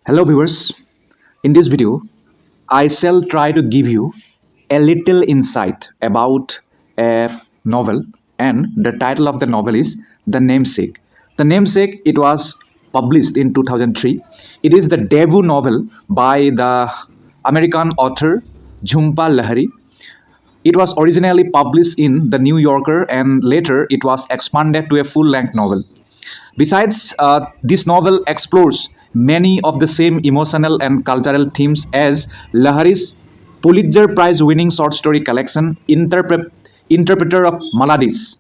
Hello viewers, in this video I shall try to give you a little insight about a novel, and the title of the novel is The Namesake. The Namesake, it was published in 2003. It is the debut novel by the American author Jhumpa Lahiri. It was originally published in The New Yorker and later it was expanded to a full-length novel. Besides, this novel explores many of the same emotional and cultural themes as Lahari's Pulitzer Prize winning short story collection, Interpreter of Maladies.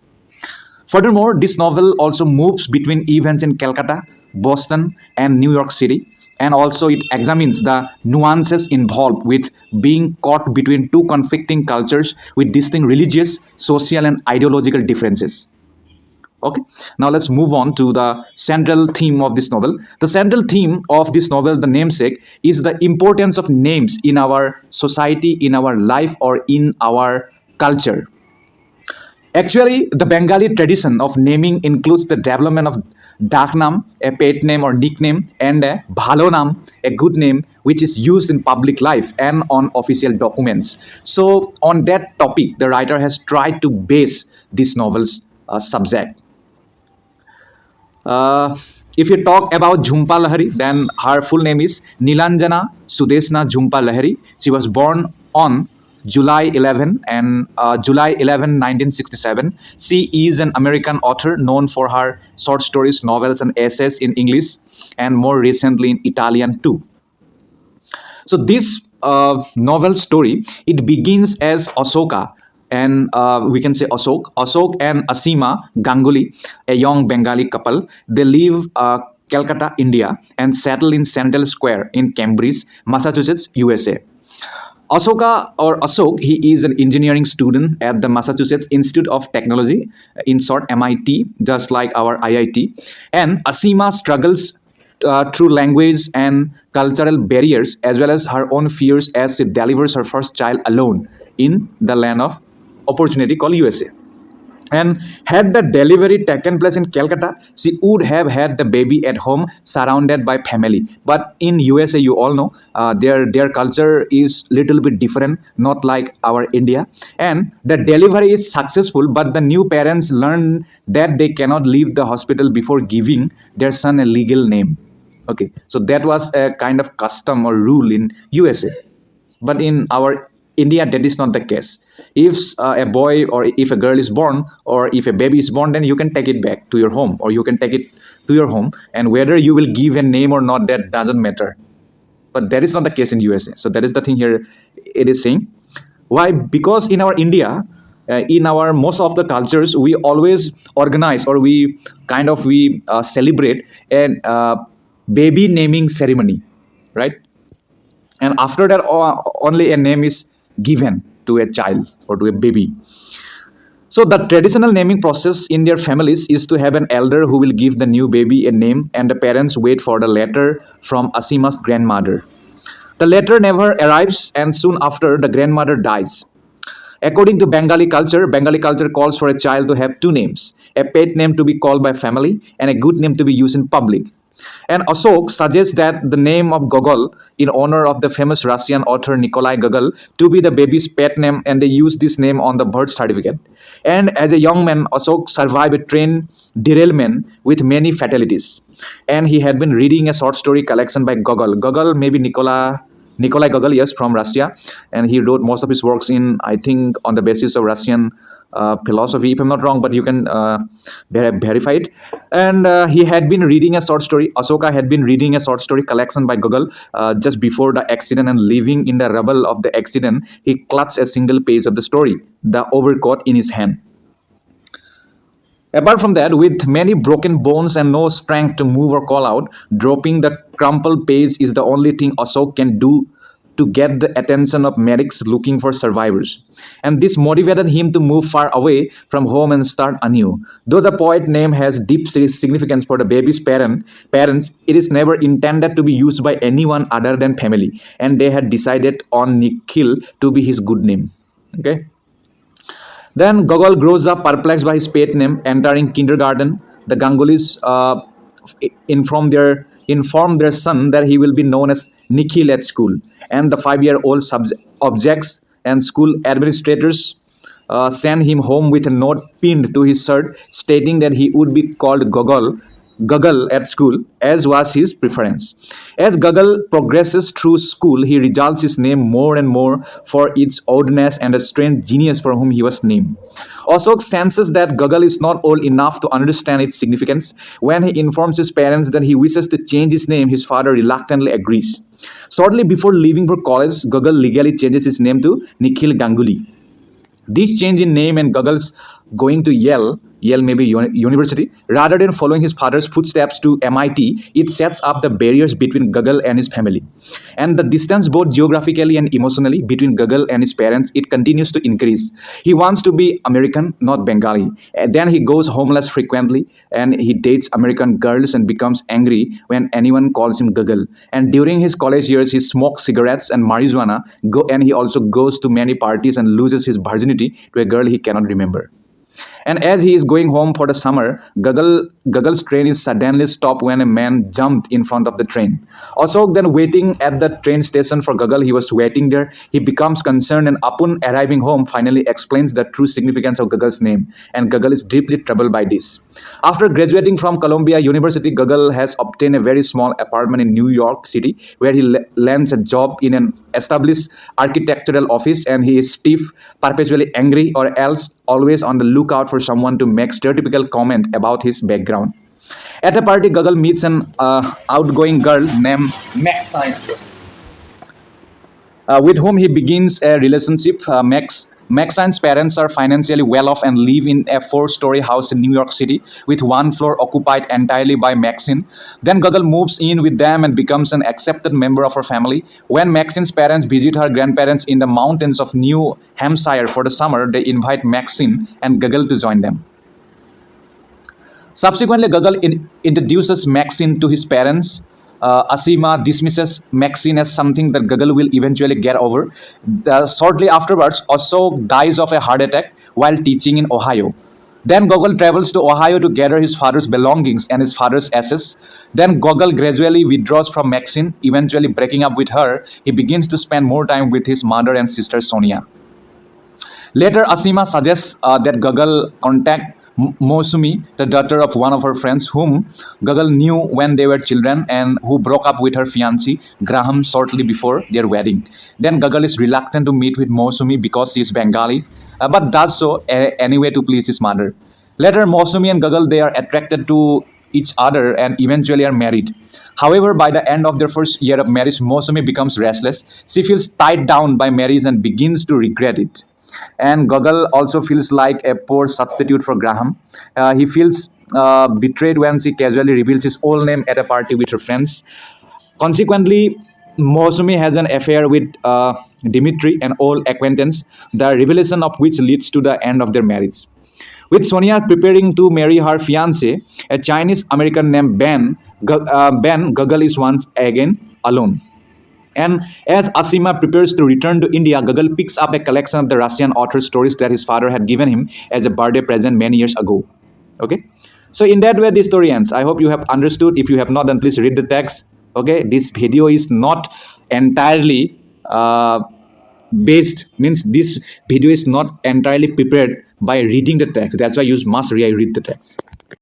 Furthermore, this novel also moves between events in Calcutta, Boston, and New York City, and also it examines the nuances involved with being caught between two conflicting cultures with distinct religious, social, and ideological differences. Okay, now let's move on to the central theme of this novel. The central theme of this novel, The Namesake, is the importance of names in our society, in our life, or in our culture. Actually, the Bengali tradition of naming includes the development of daknam, a pet name or nickname, and a bhalo nam, a good name, which is used in public life and on official documents. So, on that topic, the writer has tried to base this novel's subject. Uh, if you talk about Jhumpa Lahiri, then her full name is Nilanjana Sudesna Jhumpa Lahiri. She was born on July 11, 1967. She is an American author known for her short stories, novels, and essays in English, and more recently in Italian too. So this novel story, it begins as Asoka, and we can say Asok and Asima Ganguly, a young Bengali couple. They live Calcutta, India, and settle in Central Square in Cambridge, Massachusetts, USA. Asoka or Asok, he is an engineering student at the Massachusetts Institute of Technology, in short MIT, just like our IIT. And Asima struggles through language and cultural barriers as well as her own fears as she delivers her first child alone in the land of opportunity called USA. And had the delivery taken place in Calcutta, she would have had the baby at home surrounded by family. But in USA, you all know, their culture is little bit different, not like our India. And the delivery is successful, but the new parents learn that they cannot leave the hospital before giving their son a legal name. Okay, so that was a kind of custom or rule in USA. But in our India, that is not the case. If a boy or if a girl is born or if a baby is born, then you can take it back to your home or you can take it to your home. And whether you will give a name or not, that doesn't matter. But that is not the case in USA. So that is the thing here it is saying. Why? Because in our India, in our most of the cultures, we always organize or we celebrate a baby naming ceremony, right? And after that only a name is given to a child or to a baby. So the traditional naming process in their families is to have an elder who will give the new baby a name, and the parents wait for the letter from Asima's grandmother. The letter never arrives, and soon after the grandmother dies. According to Bengali culture calls for a child to have two names, a pet name to be called by family and a good name to be used in public. And Asok suggests that the name of Gogol, in honor of the famous Russian author Nikolai Gogol, to be the baby's pet name, and they use this name on the birth certificate. And as a young man, Asok survived a train derailment with many fatalities. And he had been reading a short story collection by Gogol. Gogol, maybe Nikolai Gogol, yes, from Russia, and he wrote most of his works in, I think, on the basis of Russian philosophy, if I'm not wrong, but you can verify it. And he had been reading a short story. Asoka had been reading a short story collection by Gogol just before the accident, and living in the rubble of the accident, he clutched a single page of the story, the overcoat, in his hand. Apart from that, with many broken bones and no strength to move or call out, dropping the crumpled page is the only thing Asok can do to get the attention of medics looking for survivors. And this motivated him to move far away from home and start anew. Though the poet name has deep significance for the baby's parents, it is never intended to be used by anyone other than family. And they had decided on Nikhil to be his good name. Okay. Then Gogol grows up perplexed by his pet name. Entering kindergarten, the Gangulis inform their inform their son that he will be known as Nikhil at school. And the 5-year-old objects, and school administrators sent him home with a note pinned to his shirt stating that he would be called Guggle at school, as was his preference. As Guggle progresses through school, he recalls his name more and more for its oddness and a strange genius for whom he was named. Ashok senses that Guggle is not old enough to understand its significance. When he informs his parents that he wishes to change his name, his father reluctantly agrees. Shortly before leaving for college, Guggle legally changes his name to Nikhil Ganguly. This change in name and Guggles going to Yale maybe university, rather than following his father's footsteps to MIT, it sets up the barriers between Guggle and his family. And the distance both geographically and emotionally between Guggle and his parents, it continues to increase. He wants to be American, not Bengali. And then he goes homeless frequently, and he dates American girls and becomes angry when anyone calls him Guggle. And during his college years, he smokes cigarettes and marijuana, and he also goes to many parties and loses his virginity to a girl he cannot remember. And as he is going home for the summer, Guggle's train is suddenly stopped when a man jumped in front of the train. Ashok then waiting at the train station for Guggle. He was waiting there. He becomes concerned and upon arriving home finally explains the true significance of Guggle's name. And Guggle is deeply troubled by this. After graduating from Columbia University, Guggle has obtained a very small apartment in New York City where he lands a job in an established architectural office, and he is stiff, perpetually angry, or else always on the lookout for someone to make stereotypical comment about his background. At a party, Guggle meets an outgoing girl named Maxine, with whom he begins a relationship. Maxine's parents are financially well off and live in a 4-story house in New York City with one floor occupied entirely by Maxine. Then Guggle moves in with them and becomes an accepted member of her family. When Maxine's parents visit her grandparents in the mountains of New Hampshire for the summer, they invite Maxine and Guggle to join them. Subsequently, Guggle introduces Maxine to his parents. Asima dismisses Maxine as something that Guggle will eventually get over. Shortly afterwards, Ashok dies of a heart attack while teaching in Ohio. Then Gogol travels to Ohio to gather his father's belongings and his father's assets. Then Gogol gradually withdraws from Maxine, eventually breaking up with her. He begins to spend more time with his mother and sister Sonia. Later, Asima suggests that Guggle contact Mosumi, the daughter of one of her friends, whom Guggle knew when they were children and who broke up with her fiancé, Graham, shortly before their wedding. Then Guggle is reluctant to meet with Mosumi because she is Bengali, but does so anyway to please his mother. Later, Mosumi and Guggle, they are attracted to each other and eventually are married. However, by the end of their first year of marriage, Mosumi becomes restless. She feels tied down by marriage and begins to regret it. And Gogol also feels like a poor substitute for Graham. He feels betrayed when she casually reveals his old name at a party with her friends. Consequently, Mosumi has an affair with Dimitri, an old acquaintance, the revelation of which leads to the end of their marriage. With Sonia preparing to marry her fiance, a Chinese American named Ben, Gogol is once again alone. And as Asima prepares to return to India, Guggle picks up a collection of the Russian author's stories that his father had given him as a birthday present many years ago. Okay, so in that way, the story ends. I hope you have understood. If you have not, then please read the text. Okay, this video is not entirely based. Means this video is not entirely prepared by reading the text. That's why you must read the text.